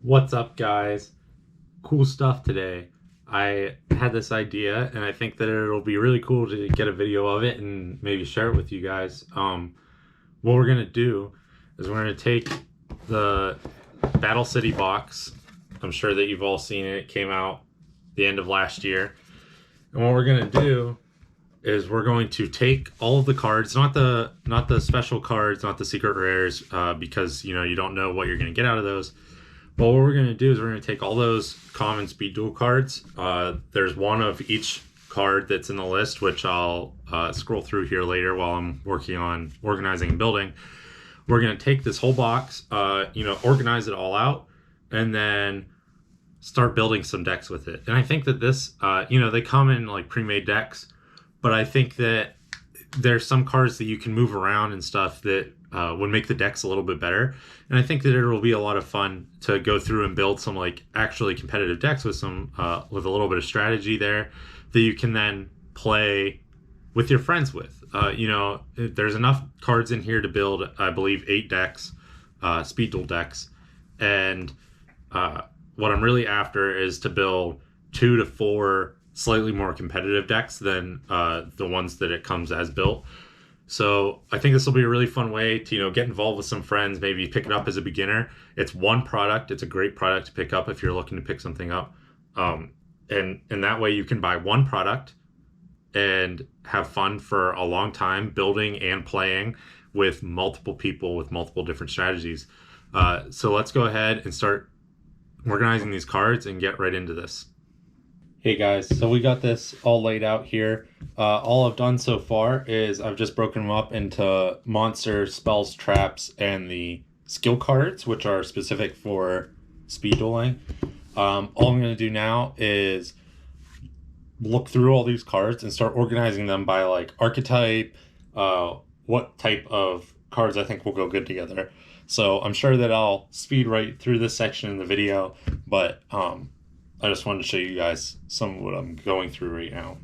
What's up, guys? Cool stuff today. I had this idea, and I think that it'll be really cool to get a video of it and maybe share it with you guys. What we're gonna do is we're gonna take the Battle City box. I'm sure that you've all seen it. It came out the end of last year. And what we're gonna do is we're going to take all of the cards, not the special cards, not the secret rares, because you don't know what you're gonna get out of those. But what we're going to do is we're going to take all those common speed duel cards. There's one of each card that's in the list, which I'll scroll through here later while I'm working on organizing and building. We're going to take this whole box, organize it all out, and then start building some decks with it. And I think that this, they come in like pre-made decks, but I think that there's some cards that you can move around and stuff that would make the decks a little bit better. And I think that it will be a lot of fun to go through and build some like actually competitive decks with some with a little bit of strategy there that you can then play with your friends with. There's enough cards in here to build, I believe, 8 decks, speed duel decks. And what I'm really after is to build 2 to 4 slightly more competitive decks than the ones that it comes as built. So I think this will be a really fun way to, get involved with some friends, maybe pick it up as a beginner. It's one product. It's a great product to pick up if you're looking to pick something up. And that way you can buy one product and have fun for a long time building and playing with multiple people with multiple different strategies. So let's go ahead and start organizing these cards and get right into this. Hey guys, so we got this all laid out here. All I've done so far is I've just broken them up into monsters, spells, traps, and the skill cards, which are specific for speed dueling. All I'm going to do now is look through all these cards and start organizing them by like archetype, what type of cards I think will go good together. So I'm sure that I'll speed right through this section in the video, but I just wanted to show you guys some of what I'm going through right now.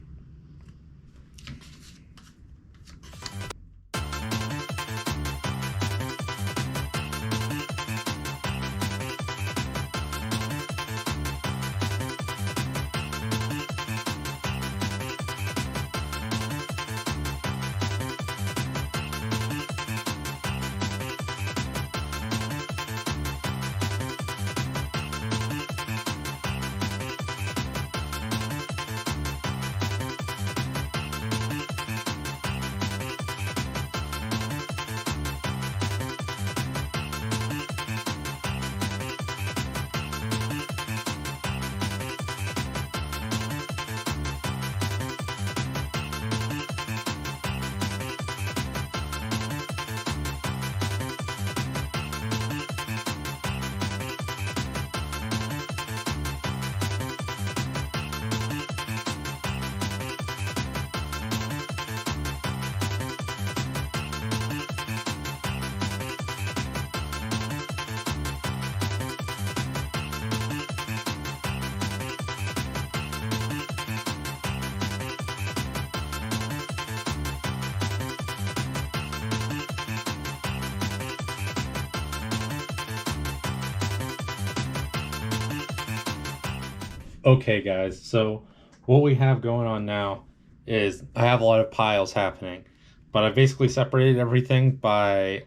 Okay guys, so what we have going on now is I have a lot of piles happening, but I basically separated everything by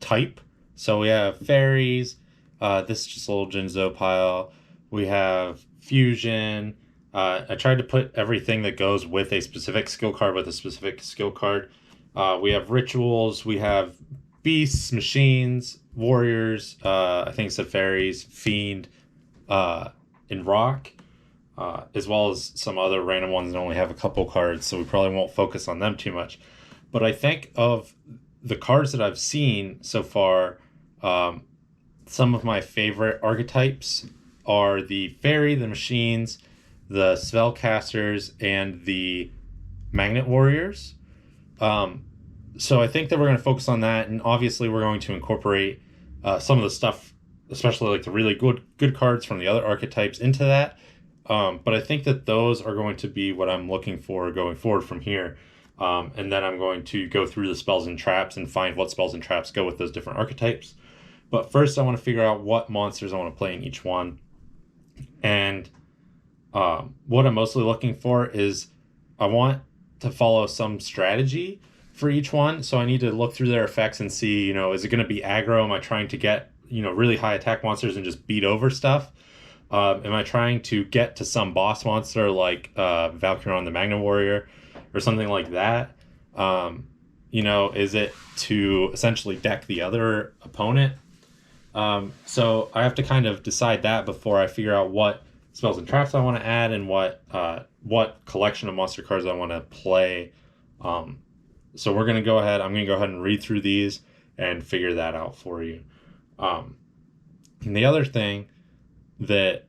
type. So we have fairies, this is just a little Jinzo pile. We have fusion. I tried to put everything that goes with a specific skill card with a specific skill card. We have rituals, we have beasts, machines, warriors, I think it said fairies, fiend, in rock, as well as some other random ones that only have a couple cards, so we probably won't focus on them too much. But I think of the cards that I've seen so far, some of my favorite archetypes are the fairy, the machines, the spellcasters, and the magnet warriors. So I think that we're going to focus on that, and obviously we're going to incorporate some of the stuff, especially like the really good cards from the other archetypes into that. But I think that those are going to be what I'm looking for going forward from here. And then I'm going to go through the spells and traps and find what spells and traps go with those different archetypes. But first, I want to figure out what monsters I want to play in each one. And what I'm mostly looking for is I want to follow some strategy for each one. So I need to look through their effects and see, is it going to be aggro? Am I trying to get, really high attack monsters and just beat over stuff? Am I trying to get to some boss monster like Valkyron the Magna Warrior or something like that? Is it to essentially deck the other opponent? So I have to kind of decide that before I figure out what spells and traps I want to add and what collection of monster cards I want to play. So I'm going to go ahead and read through these and figure that out for you. And the other thing that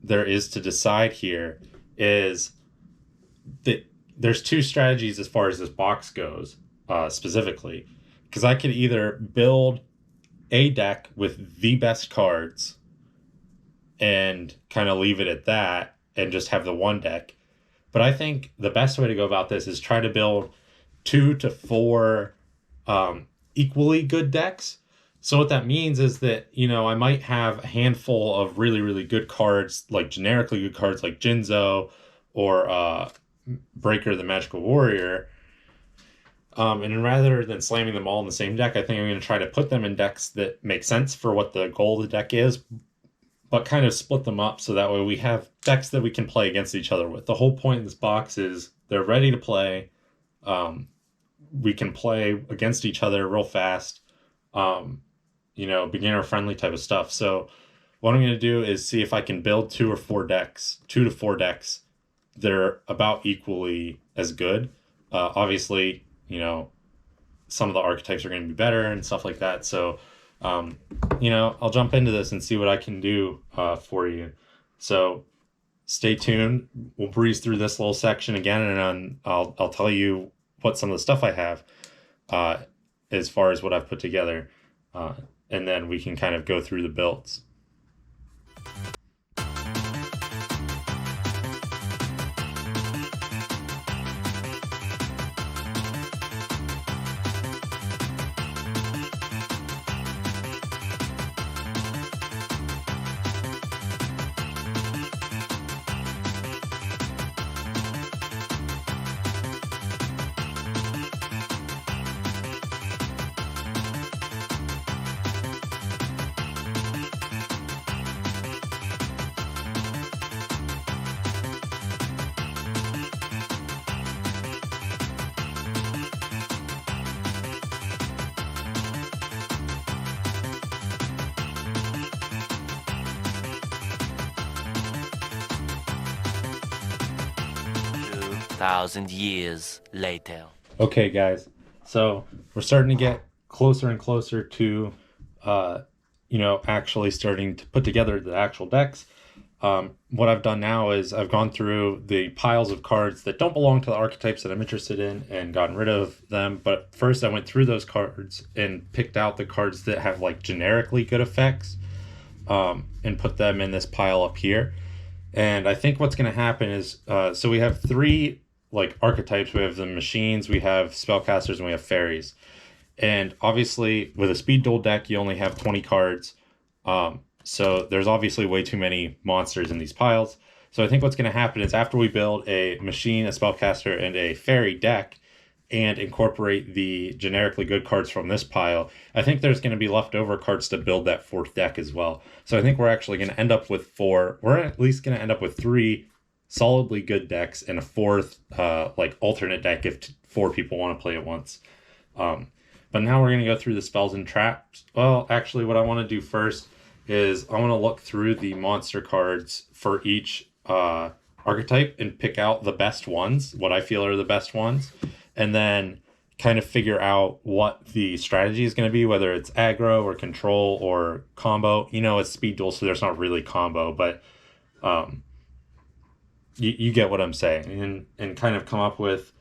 there is to decide here is that there's two strategies as far as this box goes, specifically, because I could either build a deck with the best cards and kind of leave it at that and just have the one deck. But I think the best way to go about this is try to build 2 to 4 equally good decks. So what that means is that, I might have a handful of really, really good cards, like generically good cards like Jinzo or Breaker the Magical Warrior. And rather than slamming them all in the same deck, I think I'm going to try to put them in decks that make sense for what the goal of the deck is, but kind of split them up so that way we have decks that we can play against each other with. The whole point of this box is they're ready to play. We can play against each other real fast. Beginner friendly type of stuff. So what I'm going to do is see if I can build 2 to 4 decks that are about equally as good. Obviously, some of the archetypes are going to be better and stuff like that. So, I'll jump into this and see what I can do for you. So stay tuned. We'll breeze through this little section again, and I'll tell you what some of the stuff I have as far as what I've put together. And then we can kind of go through the builds. 2,000 years later. Okay, guys. So we're starting to get closer and closer to, actually starting to put together the actual decks. What I've done now is I've gone through the piles of cards that don't belong to the archetypes that I'm interested in and gotten rid of them. But first I went through those cards and picked out the cards that have like generically good effects, and put them in this pile up here. And I think what's going to happen is, so we have 3 like archetypes. We have the machines, we have spellcasters, and we have fairies. And obviously with a speed duel deck, you only have 20 cards. So there's obviously way too many monsters in these piles. So I think what's going to happen is after we build a machine, a spellcaster, and a fairy deck and incorporate the generically good cards from this pile, I think there's going to be leftover cards to build that 4th deck as well. So I think we're actually going to end up with 4. We're at least going to end up with 3 solidly good decks and a 4th like alternate deck if 4 people want to play at once. But now we're going to go through the spells and traps. Well, actually what I want to do first is I want to look through the monster cards for each archetype and pick out the best ones, what I feel are the best ones, and then kind of figure out what the strategy is going to be, whether it's aggro or control or combo. It's speed duel, so there's not really combo, but you get what I'm saying, and kind of come up with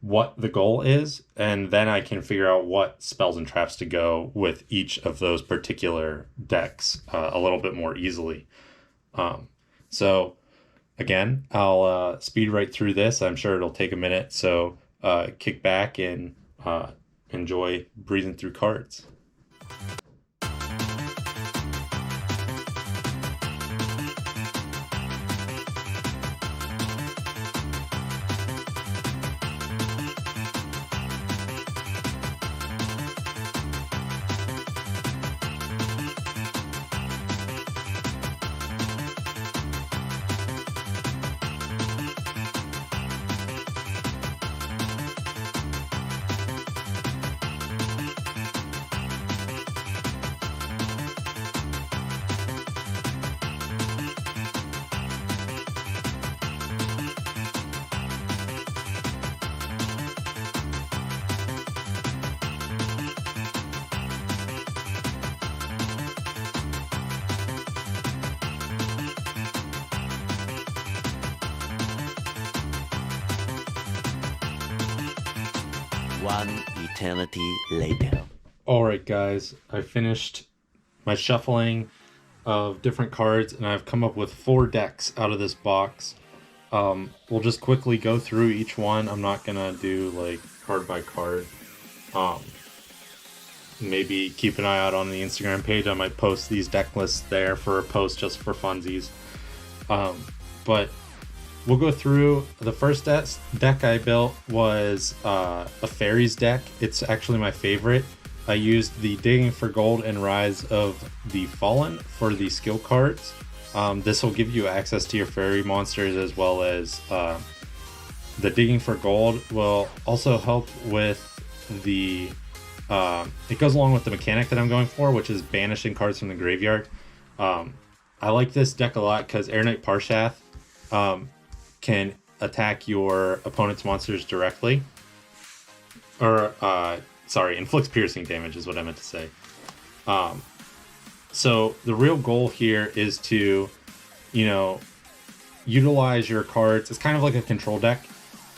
what the goal is, and then I can figure out what spells and traps to go with each of those particular decks a little bit more easily. So again, I'll speed right through this. I'm sure it'll take a minute, so kick back and enjoy breezing through cards. One eternity later. Alright guys, I finished my shuffling of different cards and I've come up with 4 decks out of this box. We'll just quickly go through each one. I'm not gonna do like card by card. Maybe keep an eye out on the Instagram page. I might post these deck lists there for a post just for funsies. But we'll go through. The first deck I built was a fairies deck. It's actually my favorite. I used the Digging for Gold and Rise of the Fallen for the skill cards. This will give you access to your fairy monsters, as well as the Digging for Gold will also help with the it goes along with the mechanic that I'm going for, which is banishing cards from the graveyard. I like this deck a lot because Air Knight Parshath can attack your opponent's monsters directly. Or, sorry, inflicts piercing damage is what I meant to say. So the real goal here is to, utilize your cards. It's kind of like a control deck.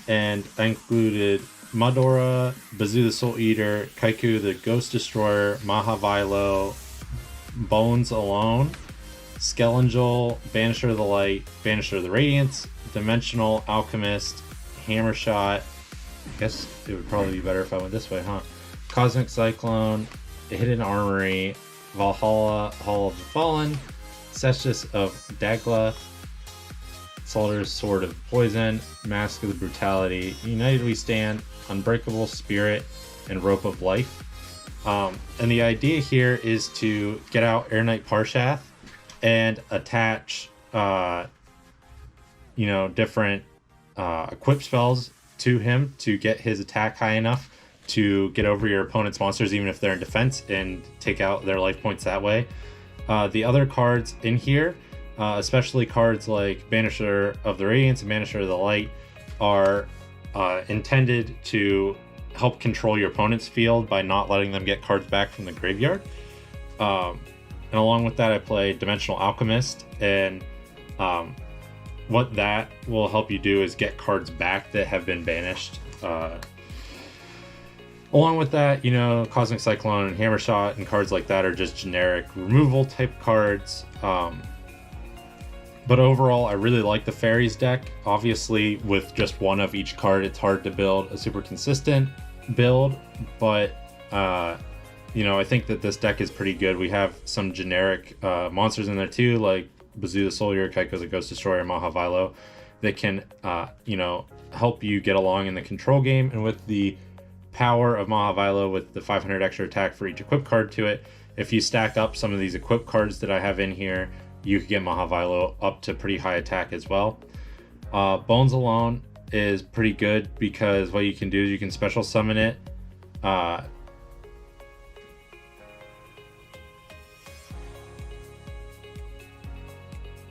And I included Madora, Bazoo the Soul Eater, Kaiku the Ghost Destroyer, Mahavilo, Bones Alone, Skelengel, Banisher of the Light, Banisher of the Radiance, Dimensional Alchemist, Hammershot. I guess it would probably be better if I went this way, huh? Cosmic Cyclone, Hidden Armory, Valhalla, Hall of the Fallen, Cestus of Dagla, Salter's Sword of Poison, Mask of the Brutality, United We Stand, Unbreakable Spirit, and Rope of Life. And the idea here is to get out Air Knight Parshath and attach, different equip spells to him to get his attack high enough to get over your opponent's monsters, even if they're in defense, and take out their life points that way. The other cards in here, especially cards like Banisher of the Radiance and Banisher of the Light, are intended to help control your opponent's field by not letting them get cards back from the graveyard. And along with that, I play Dimensional Alchemist, and what that will help you do is get cards back that have been banished. Along with that, Cosmic Cyclone and Hammershot and cards like that are just generic removal type cards. But overall, I really like the Fairies deck. Obviously, with just one of each card, it's hard to build a super consistent build, but I think that this deck is pretty good. We have some generic monsters in there too, like Bazoo the Soul Eater, Kaiko the Ghost Destroyer, Mahavilo, that can help you get along in the control game. And with the power of Mahavilo, with the 500 extra attack for each equip card to it, if you stack up some of these equip cards that I have in here, you could get Mahavilo up to pretty high attack as well. Bones Alone is pretty good because what you can do is you can special summon it.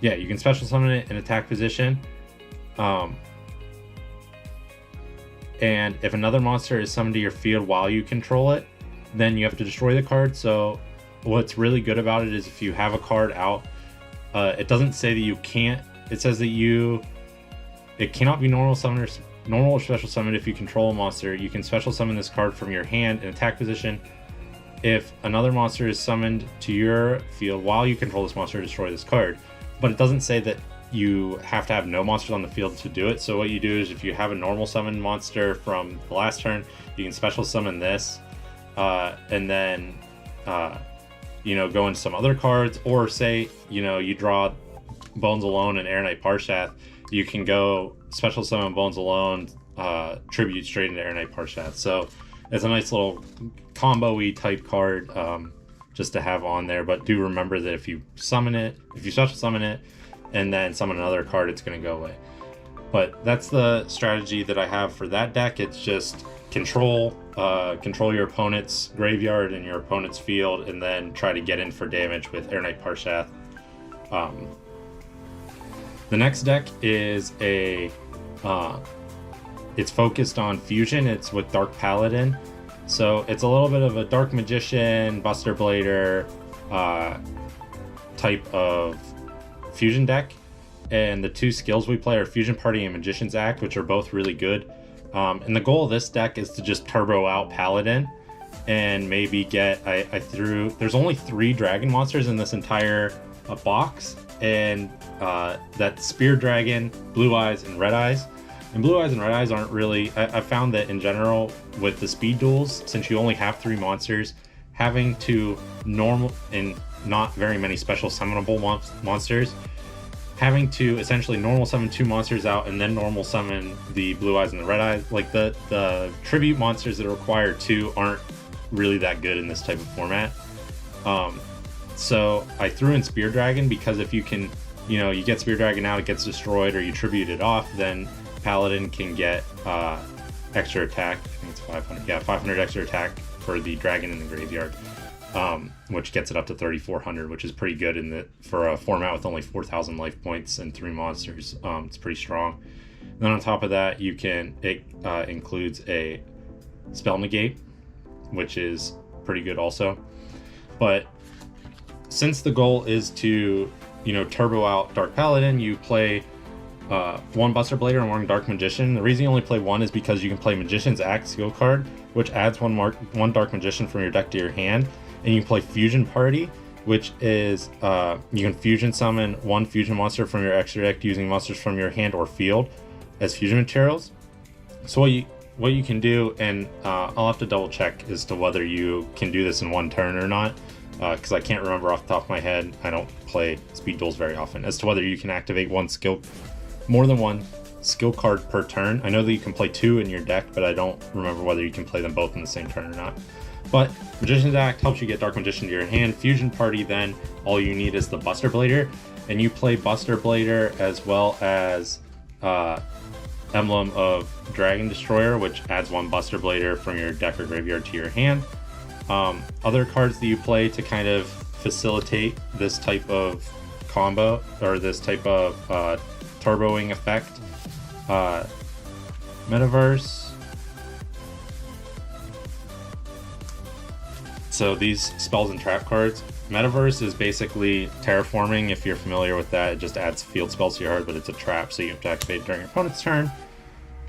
You can special summon it in attack position. And if another monster is summoned to your field while you control it, then you have to destroy the card. So what's really good about it is if you have a card out, it doesn't say that you can't. It says that it cannot be normal or special summoned if you control a monster. You can special summon this card from your hand in attack position. If another monster is summoned to your field while you control this monster, destroy this card. But it doesn't say that you have to have no monsters on the field to do it. So what you do is, if you have a normal summon monster from the last turn, you can special summon this, and then go into some other cards. Or say you draw Bones Alone and Air Knight Parshath, you can go special summon Bones Alone, tribute straight into Air Knight Parshath. So it's a nice little combo-y type card, just to have on there. But do remember that if you special summon it and then summon another card, it's going to go away. But that's the strategy that I have for that deck. It's just control your opponent's graveyard and your opponent's field, and then try to get in for damage with Air Knight Parshath. The next deck is it's focused on fusion. It's with Dark Paladin. So it's a little bit of a Dark Magician, Buster Blader type of fusion deck. And the two skills we play are Fusion Party and Magician's Act, which are both really good. And the goal of this deck is to just turbo out Paladin and maybe get, there's only 3 dragon monsters in this entire box, and that's Spear Dragon, Blue Eyes, and Red Eyes. And Blue Eyes and Red Eyes aren't really, I found that in general with the speed duels, since you only have 3 monsters, having to normal and not very many special summonable monsters, having to essentially normal summon 2 monsters out and then normal summon the Blue Eyes and the Red Eyes, like the tribute monsters that require 2 aren't really that good in this type of format. So I threw in Spear Dragon because if you can, you get Spear Dragon out, it gets destroyed, or you tribute it off, then Paladin can get extra attack. I think it's 500. Yeah, 500 extra attack for the dragon in the graveyard, which gets it up to 3,400, which is pretty good for a format with only 4,000 life points and 3 monsters. It's pretty strong. And then on top of that, it includes a Spell Negate, which is pretty good also. But since the goal is to turbo out Dark Paladin, you play 1 Buster Blader and 1 Dark Magician. The reason you only play 1 is because you can play Magician's Act skill card, which adds 1 Dark Magician from your deck to your hand, and you can play Fusion Party, which is you can fusion summon 1 fusion monster from your extra deck using monsters from your hand or field as fusion materials. So what you can do, and I'll have to double check as to whether you can do this in 1 turn or not, because I can't remember off the top of my head. I don't play speed duels very often, as to whether you can activate more than 1 skill card per turn. I know that you can play 2 in your deck, but I don't remember whether you can play them both in the same turn or not. But Magician's Act helps you get Dark Magician to your hand. Fusion Party, then all you need is the Buster Blader, and you play Buster Blader as well as Emblem of Dragon Destroyer, which adds 1 Buster Blader from your deck or graveyard to your hand. Other cards that you play to kind of facilitate this type of combo, or this type of turboing effect: Metaverse. So these spells and trap cards. Metaverse is basically terraforming. If you're familiar with that, it just adds field spells to your card, but it's a trap, so you have to activate it during your opponent's turn.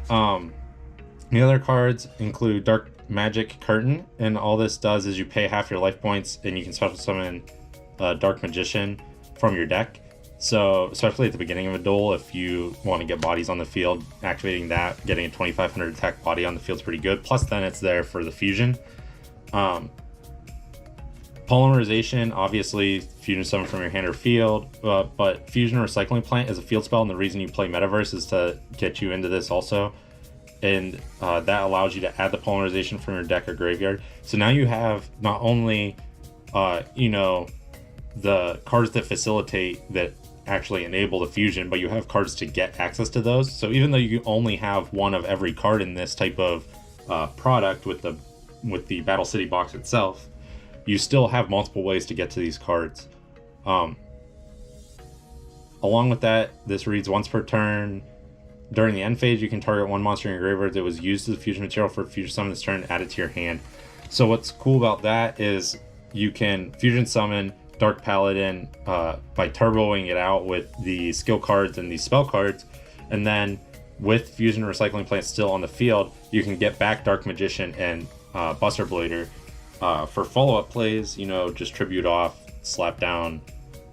The other cards include Dark Magic Curtain, and all this does is you pay half your life points, and you can special summon Dark Magician from your deck. So especially at the beginning of a duel, if you want to get bodies on the field, activating that, getting a 2,500 attack body on the field is pretty good. Plus then it's there for the fusion. Polymerization, obviously fusion summon from your hand or field, but Fusion Recycling Plant is a field spell, and the reason you play Metaverse is to get you into this also. And that allows you to add the polymerization from your deck or graveyard. So now you have not only the cards that facilitate, that actually enable the fusion, but you have cards to get access to those. So even though you only have 1 of every card in this type of product with the Battle City box itself, you still have multiple ways to get to these cards. Along with that, this reads: once per turn during the end phase, you can target 1 monster in your graveyard that was used as a fusion material for a fusion summon this turn, add it to your hand. So what's cool about that is you can fusion summon Dark Paladin by turboing it out with the skill cards and the spell cards, and then with Fusion Recycling Plant still on the field, you can get back Dark Magician and Buster Blader. For follow-up plays, just tribute off, slap down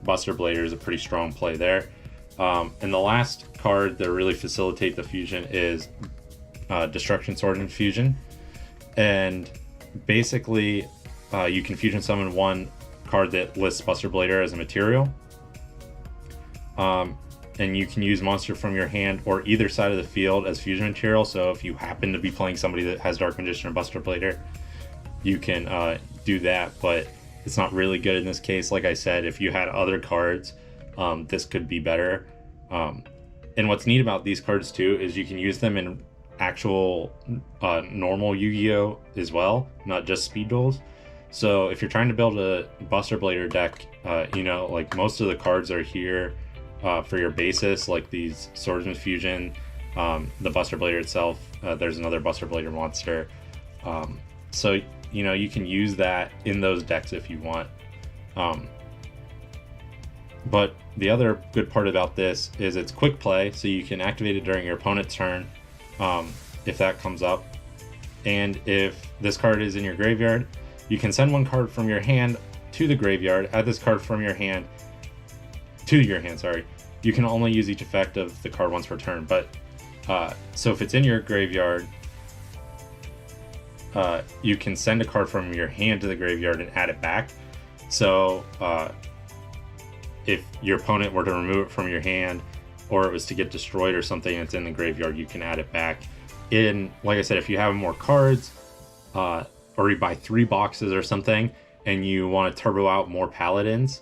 Buster Blader is a pretty strong play there. And the last card that really facilitate the fusion is Destruction Sword and Fusion. And basically, you can fusion summon one card that lists Buster Blader as a material. And you can use monster from your hand or either side of the field as fusion material. So if you happen to be playing somebody that has Dark Magician or Buster Blader, you can do that, but it's not really good in this case. Like I said, if you had other cards, this could be better. And what's neat about these cards too is you can use them in actual normal Yu-Gi-Oh as well, not just speed duels. So if you're trying to build a Buster Blader deck, you know, like most of the cards are here for your basis, like these Swordsman Fusion, the Buster Blader itself. There's another Buster Blader monster. So you know, you can use that in those decks if you want. But the other good part about this is it's quick play, so you can activate it during your opponent's turn if that comes up. And if this card is in your graveyard, you can send one card from your hand to the graveyard, add this card from your hand to your hand, sorry. You can only use each effect of the card once per turn, but so if it's in your graveyard, you can send a card from your hand to the graveyard and add it back. So if your opponent were to remove it from your hand, or it was to get destroyed or something and it's in the graveyard, you can add it back. Like I said, if you have more cards, or you buy 3 boxes or something, and you want to turbo out more paladins,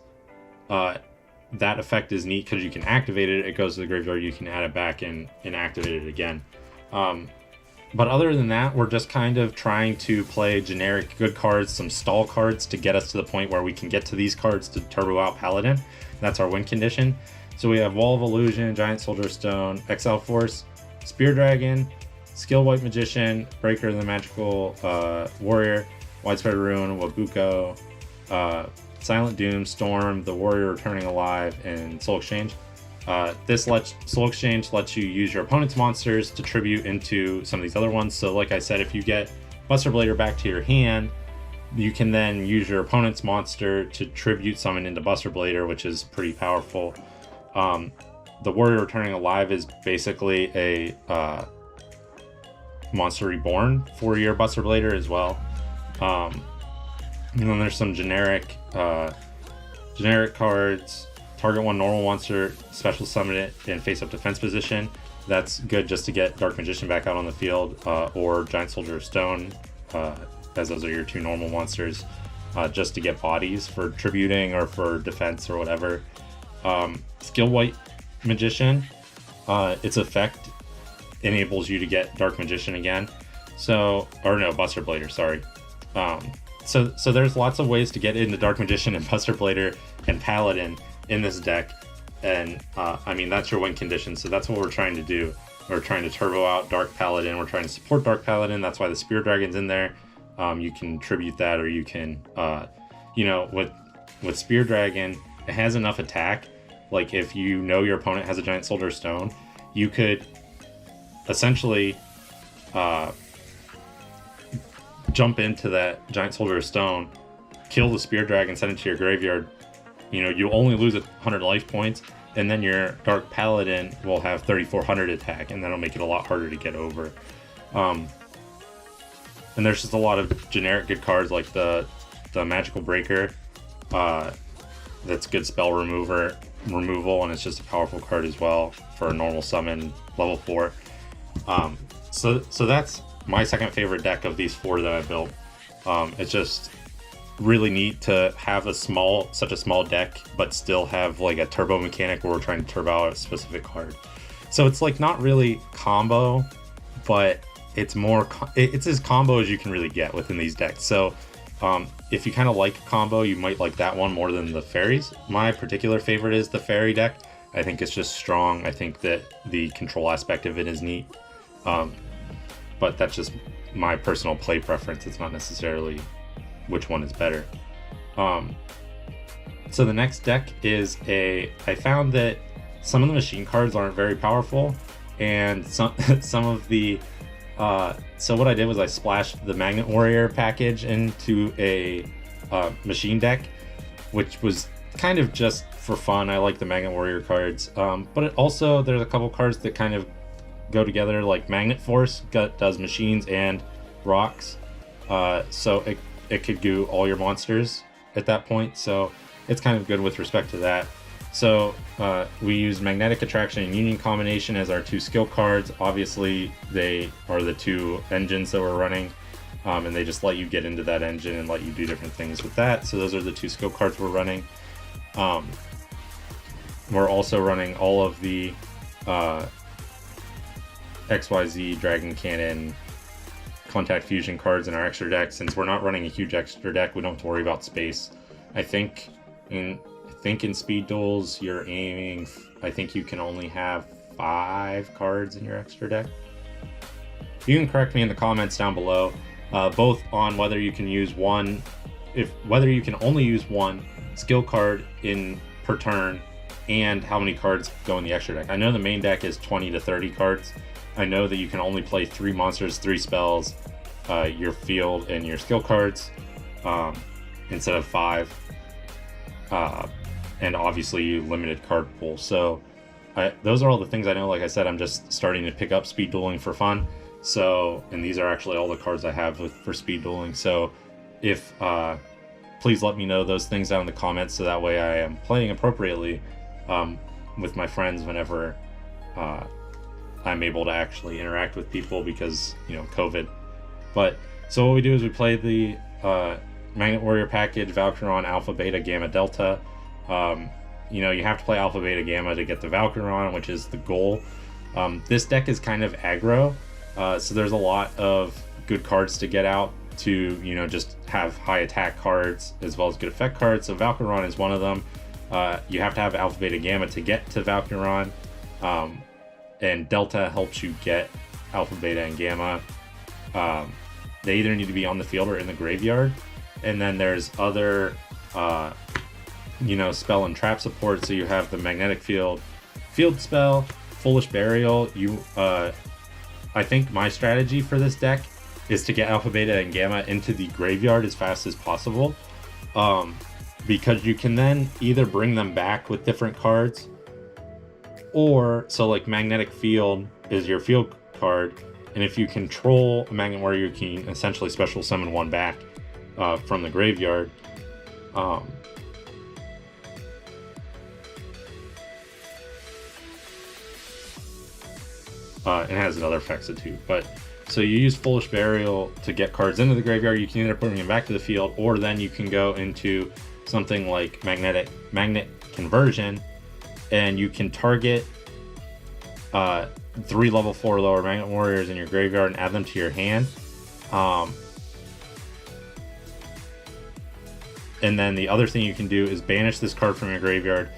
that effect is neat because you can activate it, it goes to the graveyard, you can add it back and activate it again. But other than that, we're just kind of trying to play generic good cards, some stall cards to get us to the point where we can get to these cards to turbo out Paladin. That's our win condition. So we have Wall of Illusion, Giant Soldier Stone, Exile Force, Spear Dragon, Skill White Magician, Breaker the Magical Warrior, Widespread Ruin, Wabuko, Silent Doom, Storm, the Warrior Returning Alive, and Soul Exchange. Soul Exchange lets you use your opponent's monsters to tribute into some of these other ones. So like I said, if you get Buster Blader back to your hand, you can then use your opponent's monster to tribute summon into Buster Blader, which is pretty powerful. The Warrior Returning Alive is basically a Monster Reborn for your Buster Blader as well. And then there's some generic cards. Target one normal monster, special summon it in face-up defense position. That's good just to get Dark Magician back out on the field, or Giant Soldier of Stone, as those are your 2 normal monsters, just to get bodies for tributing or for defense or whatever. Skill White Magician, its effect enables you to get Dark Magician again. Buster Blader, sorry. So there's lots of ways to get into Dark Magician and Buster Blader and Paladin in this deck, and I mean, that's your win condition, so that's what we're trying to do. We're trying to turbo out Dark Paladin, we're trying to support Dark Paladin, that's why the Spear Dragon's in there. You can tribute that, or you can, with Spear Dragon, it has enough attack, like if you know your opponent has a Giant Soldier Stone, you could essentially jump into that Giant Soldier Stone, kill the Spear Dragon, send it to your graveyard. You know, you only lose 100 life points, and then your Dark Paladin will have 3,400 attack, and that'll make it a lot harder to get over. And there's just a lot of generic good cards, like the Magical Breaker. That's good spell removal, and it's just a powerful card as well for a normal summon level 4. So that's my second favorite deck of these 4 that I built. It's just really neat to have such a small deck, but still have like a turbo mechanic where we're trying to turbo out a specific card. So it's like not really combo, but it's more it's as combo as you can really get within these decks. So if you kind of like combo, you might like that one more than the fairies. My particular favorite is the fairy deck. I think it's just strong. I think that the control aspect of it is neat, but that's just my personal play preference. It's not necessarily which one is better. So the next deck is I found that some of the machine cards aren't very powerful, and some of the so what I did was I splashed the Magnet Warrior package into a machine deck, which was kind of just for fun. I like the Magnet Warrior cards, but it also there's a couple cards that kind of go together, like Magnet Force does machines and rocks, so it could do all your monsters at that point, so it's kind of good with respect to that. So we use Magnetic Attraction and Union Combination as our two skill cards. Obviously they are the two engines that we're running, and they just let you get into that engine and let you do different things with that. So those are the two skill cards we're running. We're also running all of the XYZ Dragon Cannon Contact Fusion cards in our extra deck. Since we're not running a huge extra deck, we don't have to worry about space. I think in speed duels you're aiming, I think you can only have 5 cards in your extra deck. You can correct me in the comments down below, both on whether you can use whether you can only use one skill card per turn, and how many cards go in the extra deck. I know the main deck is 20 to 30 cards. I know that you can only play 3 monsters, 3 spells, your field, and your skill cards, instead of 5. And obviously limited card pool. So those are all the things I know. Like I said, I'm just starting to pick up speed dueling for fun. So, and these are actually all the cards I have for speed dueling. So if please let me know those things down in the comments, so that way I am playing appropriately with my friends whenever I'm able to actually interact with people, because, you know, COVID. But so what we do is we play the Magnet Warrior package, Valkyron, Alpha, Beta, Gamma, Delta. You know, you have to play Alpha, Beta, Gamma to get the Valkyron, which is the goal. This deck is kind of aggro, so there's a lot of good cards to get out to, you know, just have high attack cards as well as good effect cards. So Valkyron is one of them. You have to have Alpha, Beta, Gamma to get to Valkyron, and Delta helps you get Alpha, Beta, and Gamma. They either need to be on the field or in the graveyard. And then there's other you know, spell and trap support. So you have the Magnetic Field spell, Foolish Burial. I think my strategy for this deck is to get Alpha, Beta, and Gamma into the graveyard as fast as possible, because you can then either bring them back with different cards, or so like Magnetic Field is your field card, and if you control a Magnet Warrior, you can essentially special summon one back from the graveyard. It has other effects too, but so you use Foolish Burial to get cards into the graveyard. You can either bring them back to the field, or then you can go into something like Magnet Conversion, and you can target 3 level 4 lower Magnet Warriors in your graveyard and add them to your hand. And then the other thing you can do is banish this card from your graveyard,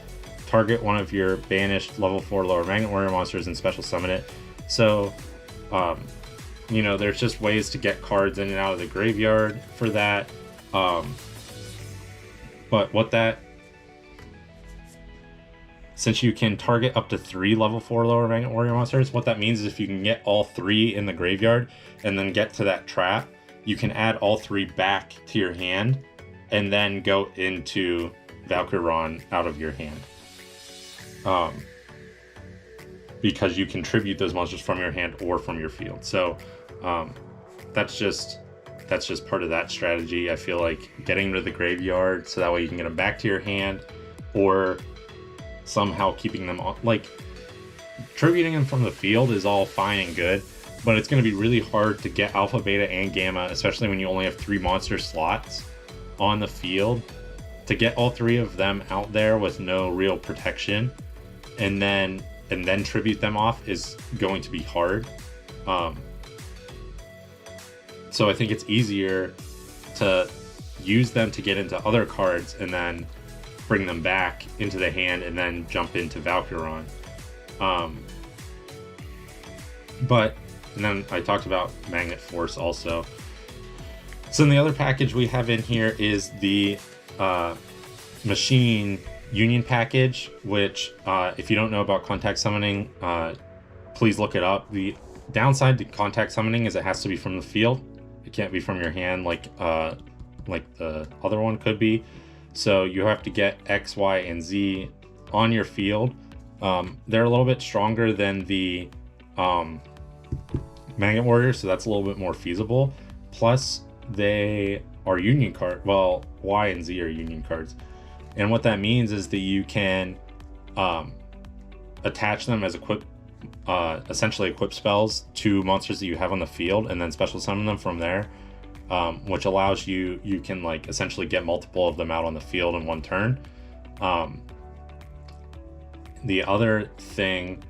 target one of your banished level 4 lower Magnet Warrior monsters, and special summon it. So, you know, there's just ways to get cards in and out of the graveyard for that. But since you can target up to 3 level 4 lower Magnet Warrior monsters, what that means is if you can get all 3 in the graveyard and then get to that trap, you can add all 3 back to your hand and then go into Valkyron out of your hand. Because you contribute those monsters from your hand or from your field. So that's just part of that strategy. I feel like getting to the graveyard so that way you can get them back to your hand, or somehow keeping them on, like tributing them from the field is all fine and good, but it's going to be really hard to get Alpha, Beta, and Gamma, especially when you only have 3 monster slots on the field, to get all 3 of them out there with no real protection, and then tribute them off is going to be hard. So I think it's easier to use them to get into other cards and then bring them back into the hand and then jump into Valkyron. And then I talked about Magnet Force also. So in the other package we have in here is the Machine Union package, which if you don't know about contact summoning, please look it up. The downside to contact summoning is it has to be from the field. It can't be from your hand like the other one could be. So you have to get X, Y, and Z on your field. They're a little bit stronger than the Magnet Warriors, so that's a little bit more feasible. Plus, they are Union card. Well, Y and Z are Union cards, and what that means is that you can attach them as essentially equip spells to monsters that you have on the field, and then special summon them from there, which allows you can like essentially get multiple of them out on the field in one turn. The other thing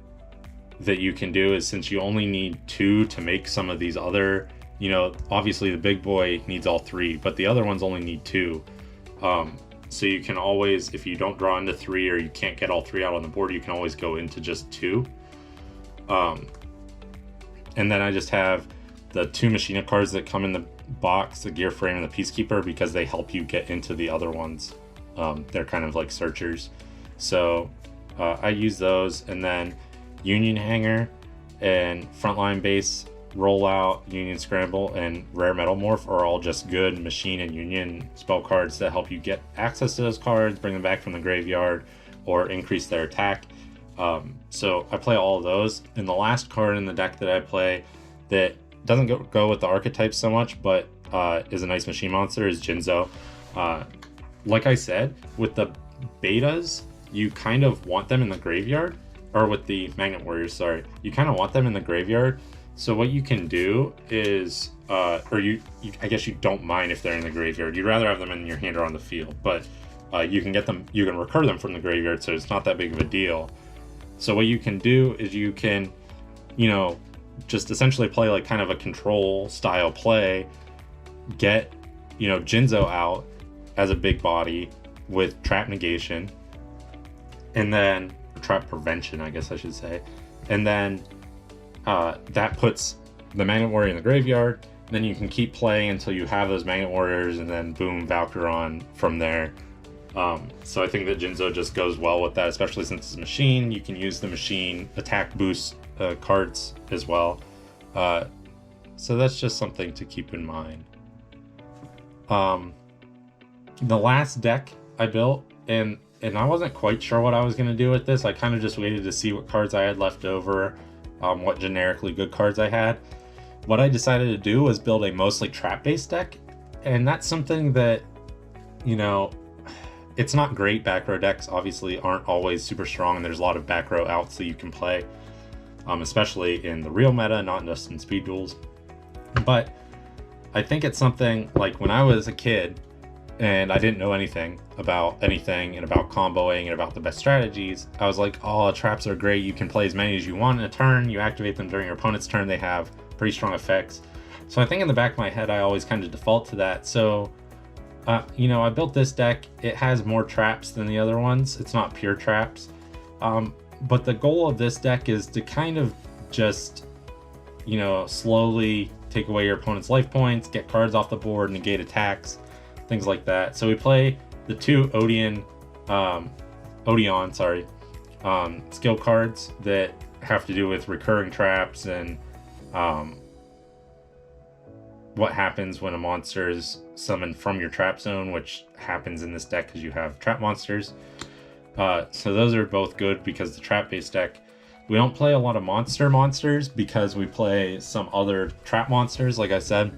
that you can do is, since you only need 2 to make some of these other, obviously the big boy needs all 3, but the other ones only need 2. So you can always, if you don't draw into 3 or you can't get all 3 out on the board, you can always go into just 2. And then I just have the 2 Machina cards that come in the box, the Gear Frame and the Peacekeeper, because they help you get into the other ones. They're kind of like searchers. So I use those, and then Union Hanger and Frontline Base, Rollout, Union Scramble, and Rare Metalmorph are all just good Machine and Union spell cards that help you get access to those cards, bring them back from the graveyard, or increase their attack. So I play all of those. And the last card in the deck that I play that doesn't go with the archetypes so much, but is a nice machine monster, is Jinzo. Like I said, with the betas, you kind of want them in the graveyard, or with the Magnet Warriors, sorry, you kind of want them in the graveyard. So what you can do is, I guess you don't mind if they're in the graveyard. You'd rather have them in your hand or on the field, but you can recur them from the graveyard, so it's not that big of a deal. So what you can do is you can, just essentially play like kind of a control style play, get, Jinzo out as a big body with trap negation, and then trap prevention, I guess I should say. And then that puts the Magnet Warrior in the graveyard. Then you can keep playing until you have those Magnet Warriors, and then boom, Valkyron from there. So I think that Jinzo just goes well with that, especially since it's a machine. You can use the machine attack boost cards as well. So that's just something to keep in mind. The last deck I built, and I wasn't quite sure what I was going to do with this. I kind of just waited to see what cards I had left over, what generically good cards I had. What I decided to do was build a mostly trap-based deck, and that's something that, it's not great. Back row decks obviously aren't always super strong, and there's a lot of back row outs that you can play, especially in the real meta, not just in speed duels. But I think it's something like when I was a kid and I didn't know anything and about comboing and about the best strategies, I was like, oh, traps are great. You can play as many as you want in a turn. You activate them during your opponent's turn. They have pretty strong effects. So I think in the back of my head, I always kind of default to that. So, I built this deck. It has more traps than the other ones. It's not pure traps. But the goal of this deck is to kind of just, slowly take away your opponent's life points, get cards off the board, negate attacks, things like that. So we play the 2 Odeon skill cards that have to do with recurring traps and what happens when a monster is summoned from your trap zone, which happens in this deck because you have trap monsters. So those are both good because the trap-based deck, we don't play a lot of monsters because we play some other trap monsters, like I said.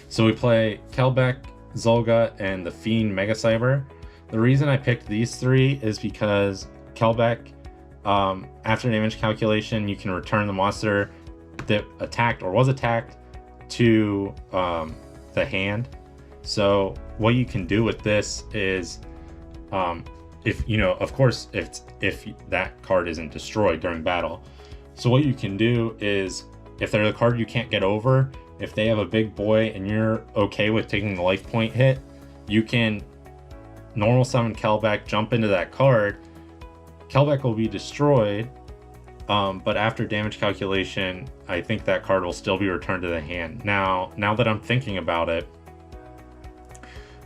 So we play Kelbeck, Zolga, and the Fiend Mega Cyber. The reason I picked these 3 is because Kelbeck, after damage calculation, you can return the monster that attacked or was attacked to the hand. So what you can do with this is, if that card isn't destroyed during battle. So what you can do is, if they're the card you can't get over, if they have a big boy and you're okay with taking the life point hit, you can normal summon Kelbeck, jump into that card. Kelbeck will be destroyed, but after damage calculation, I think that card will still be returned to the hand. Now that I'm thinking about it,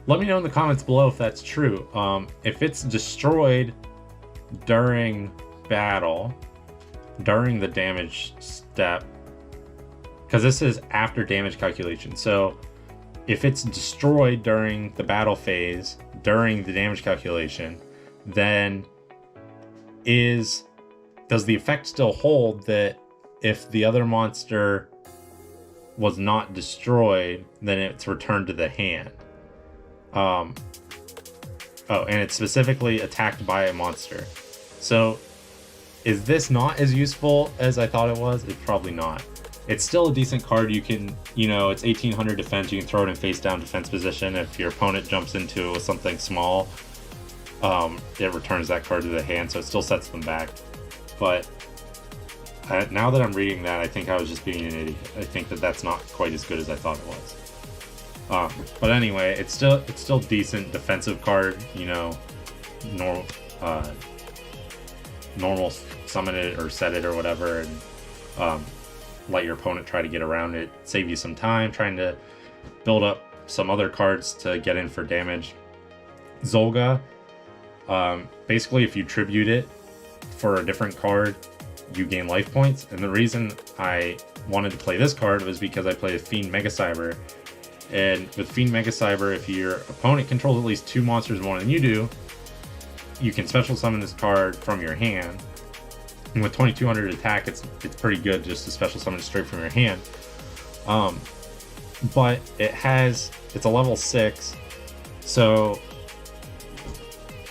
let me know in the comments below if that's true. If it's destroyed during battle, during the damage step, because this is after damage calculation. So if it's destroyed during the battle phase, during the damage calculation, then does the effect still hold that if the other monster was not destroyed, then it's returned to the hand? Oh, and it's specifically attacked by a monster. So is this not as useful as I thought it was? It's probably not. It's still a decent card. You can, it's 1800 defense. You can throw it in face down defense position. If your opponent jumps into it with something small, it returns that card to the hand, so it still sets them back. But now that I'm reading that, I think I was just being an idiot. I think that that's not quite as good as I thought it was. But anyway, it's still decent defensive card. Normal summon it or set it or whatever, and let your opponent try to get around it. Save you some time trying to build up some other cards to get in for damage. Zolga, basically if you tribute it for a different card, you gain life points. And the reason I wanted to play this card was because I played Fiend Mega Cyber. And with Fiend Mega Cyber, if your opponent controls at least 2 monsters more than you do, you can special summon this card from your hand. And with 2200 attack, it's pretty good just to special summon it straight from your hand. But it's a level 6, so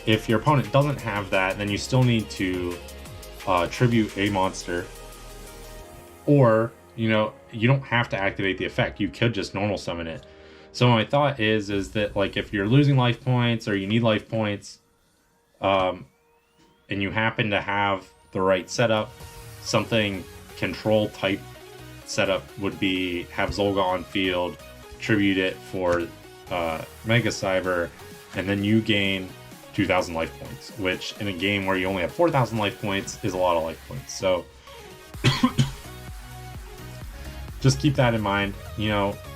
if your opponent doesn't have that, then you still need to tribute a monster, or you don't have to activate the effect. You could just normal summon it. So my thought is that, like, if you're losing life points or you need life points, and you happen to have the right setup, something control type setup would be have Zolga on field, tribute it for Mega Cyber, and then you gain 2,000 life points, which in a game where you only have 4,000 life points is a lot of life points. So just keep that in mind.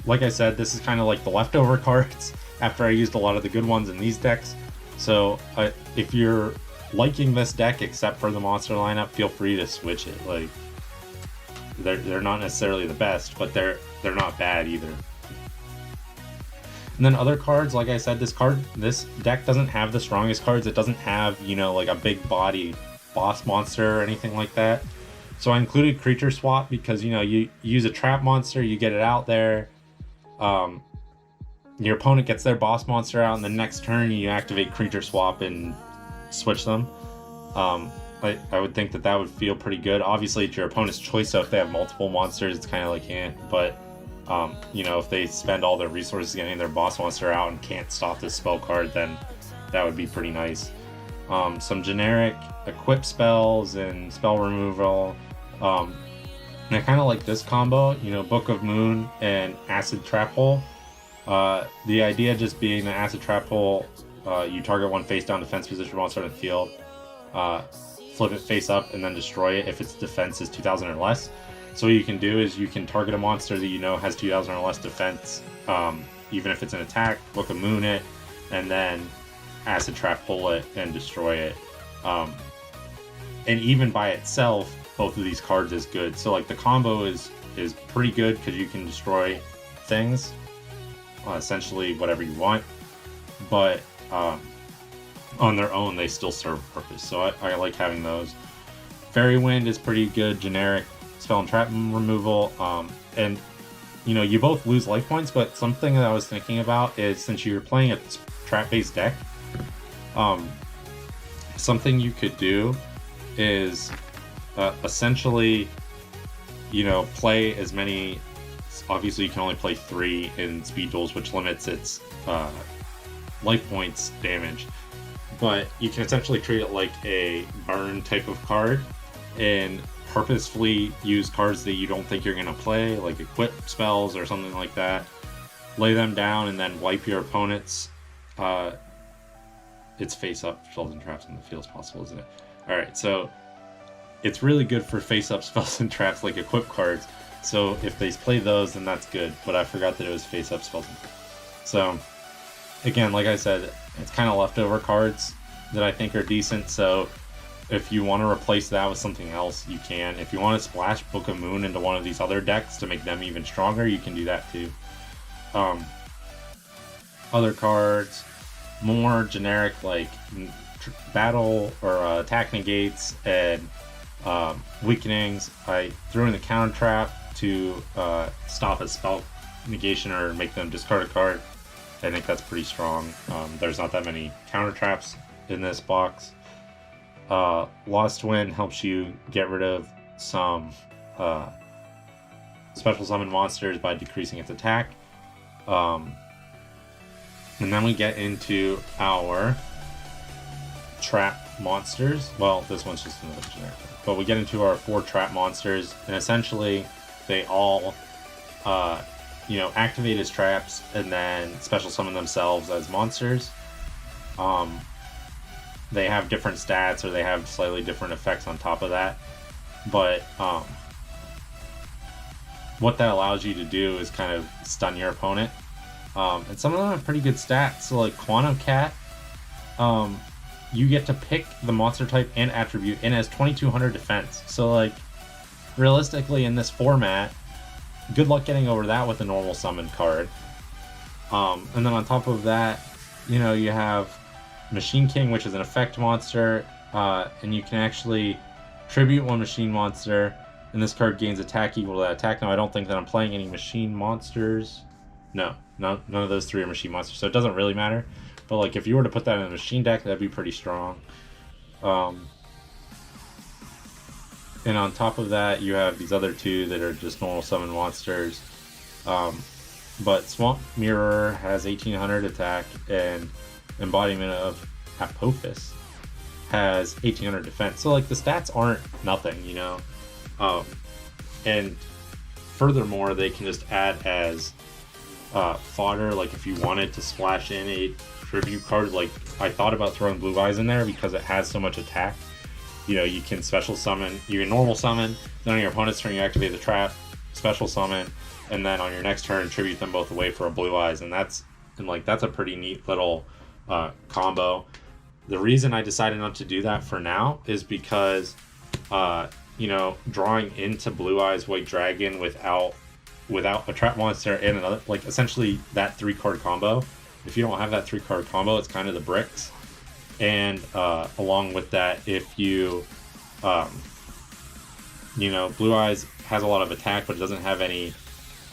Like I said, this is kind of like the leftover cards after I used a lot of the good ones in these decks. So if you're liking this deck except for the monster lineup, feel free to switch it. Like, they're not necessarily the best, but they're not bad either. And then other cards, like I said, this deck doesn't have the strongest cards. It doesn't have, like a big body boss monster or anything like that. So I included creature swap because, you use a trap monster, you get it out there. Your opponent gets their boss monster out, and the next turn you activate creature swap and switch them. I would think that would feel pretty good. Obviously, it's your opponent's choice, so if they have multiple monsters, it's kind of like, but if they spend all their resources getting their boss monster out and can't stop this spell card, then that would be pretty nice. Some generic equip spells and spell removal. And I kind of like this combo, Book of Moon and Acid Trap Hole. The idea just being that Acid Trap Hole, you target one face down defense position monster on the field, flip it face up, and then destroy it if its defense is 2,000 or less. So what you can do is you can target a monster that has 2,000 or less defense, even if it's an attack, Book of Moon it, and then Acid Trap Hole it and destroy it. And even by itself, both of these cards is good. So like the combo is pretty good because you can destroy things, essentially whatever you want. But on their own, they still serve a purpose. So I like having those. Fairy Wind is pretty good, generic spell and trap removal. And you both lose life points, but something that I was thinking about is, since you're playing a trap-based deck, something you could do is essentially, play as many. Obviously, you can only play 3 in speed duels, which limits its life points damage. But you can essentially treat it like a burn type of card and purposefully use cards that you don't think you're going to play, like equip spells or something like that. Lay them down and then wipe your opponent's it's face up spells and traps on the field as possible, isn't it? Alright, so it's really good for face up spells and traps like equip cards. So if they play those, then that's good. But I forgot that it was face up spells and traps. So again, like I said, it's kind of leftover cards that I think are decent. So if you want to replace that with something else, you can. If you want to splash Book of Moon into one of these other decks to make them even stronger, you can do that too. Other cards, more generic like battle or attack negates and weakenings. I threw in the counter trap to stop a spell negation or make them discard a card. I think that's pretty strong. There's not that many counter traps in this box. Lost Wind helps you get rid of some special summon monsters by decreasing its attack. And then we get into our trap monsters. Well, this one's just another generic one. But we get into our 4 trap monsters, and essentially they all activate as traps and then special summon themselves as monsters. They have different stats, or they have slightly different effects on top of that. But what that allows you to do is kind of stun your opponent. And some of them have pretty good stats. So like Quantum Cat, you get to pick the monster type and attribute, and has 2200 defense. So like realistically in this format, good luck getting over that with a normal summon card. And then on top of that, you have Machine King, which is an effect monster, and you can actually tribute one machine monster, and this card gains attack equal to that attack. Now I don't think that I'm playing any machine monsters. No, none of those 3 are machine monsters, so it doesn't really matter. But like if you were to put that in a machine deck, that'd be pretty strong. And on top of that, you have these other 2 that are just normal summon monsters. But Swamp Mirror has 1800 attack, and Embodiment of Apophis has 1800 defense. So like the stats aren't nothing, and furthermore, they can just add as fodder. Like if you wanted to splash in a tribute card, like I thought about throwing Blue Eyes in there because it has so much attack. You can special summon, you can normal summon, then on your opponent's turn you activate the trap, special summon, and then on your next turn tribute them both away for a Blue Eyes, and that's a pretty neat little combo. The reason I decided not to do that for now is because drawing into Blue Eyes White Dragon without a trap monster and another, like essentially that 3-card combo, if you don't have that 3-card combo, it's kind of the bricks. And along with that, if you Blue Eyes has a lot of attack but it doesn't have any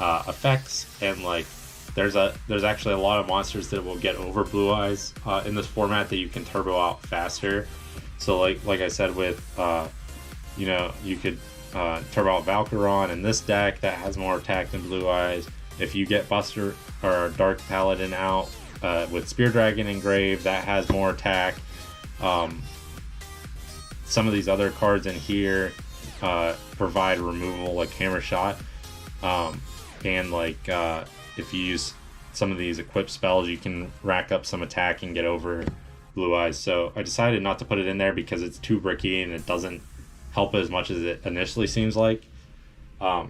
effects, and like there's actually a lot of monsters that will get over Blue Eyes in this format that you can turbo out faster. So like I said with you could turbo out Valkyron in this deck that has more attack than Blue Eyes. If you get Buster or Dark Paladin out with Spear Dragon engraved, that has more attack. Some of these other cards in here provide removal, like Hammer Shot, and like if you use some of these equipped spells, you can rack up some attack and get over Blue Eyes. So I decided not to put it in there because it's too bricky and it doesn't help as much as it initially seems like. But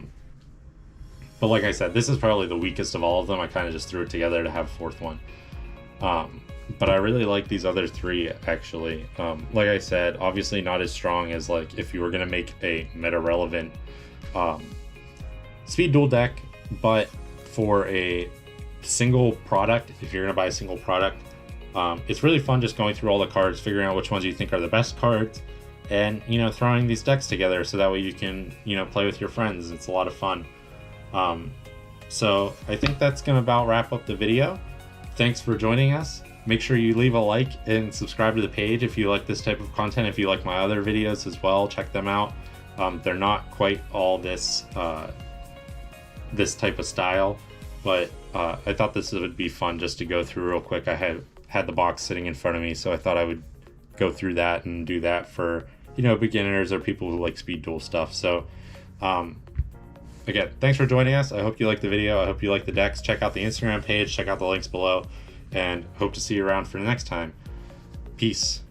like I said, this is probably the weakest of all of them. I kind of just threw it together to have a 4th one. But I really like these other 3 actually. Like I said, obviously not as strong as like if you were going to make a meta relevant speed duel deck, but for a single product, if you're going to buy a single product, it's really fun just going through all the cards, figuring out which ones you think are the best cards, and throwing these decks together so that way you can play with your friends. It's a lot of fun. So I think that's gonna about wrap up the video. Thanks for joining us. Make sure you leave a like and subscribe to the page if you like this type of content. If you like my other videos as well, check them out. They're not quite all this this type of style, but I thought this would be fun just to go through real quick. I had the box sitting in front of me, so I thought I would go through that and do that for beginners or people who like speed duel stuff. So again, thanks for joining us. I hope you liked the video. I hope you like the decks. Check out the Instagram page, check out the links below, and hope to see you around for the next time. Peace.